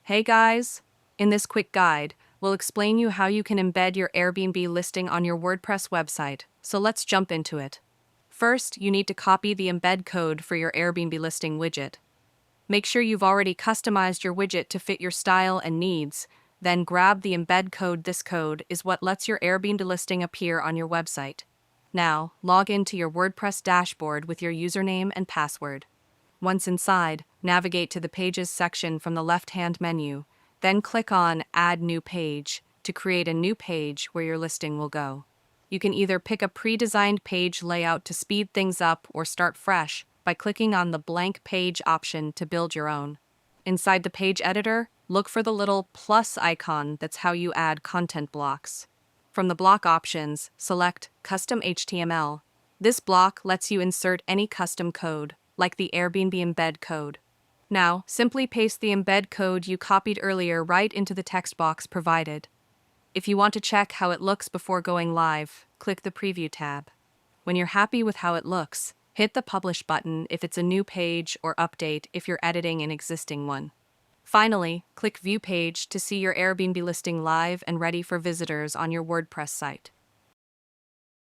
Hey guys! In this quick guide, we'll explain you how you can embed your Airbnb listing on your WordPress website, so let's jump into it. First, you need to copy the embed code for your Airbnb listing widget. Make sure you've already customized your widget to fit your style and needs, then grab the embed code. This code is what lets your Airbnb listing appear on your website. Now, log into your WordPress dashboard with your username and password. Once inside, navigate to the Pages section from the left-hand menu, then click on Add New Page to create a new page where your listing will go. You can either pick a pre-designed page layout to speed things up or start fresh by clicking on the blank page option to build your own. Inside the page editor, look for the little plus icon. That's how you add content blocks. From the block options, select Custom HTML. This block lets you insert any custom code, like the Airbnb embed code. Now, simply paste the embed code you copied earlier right into the text box provided. If you want to check how it looks before going live, click the Preview tab. When you're happy with how it looks, hit the Publish button if it's a new page or Update if you're editing an existing one. Finally, click View Page to see your Airbnb listing live and ready for visitors on your WordPress site.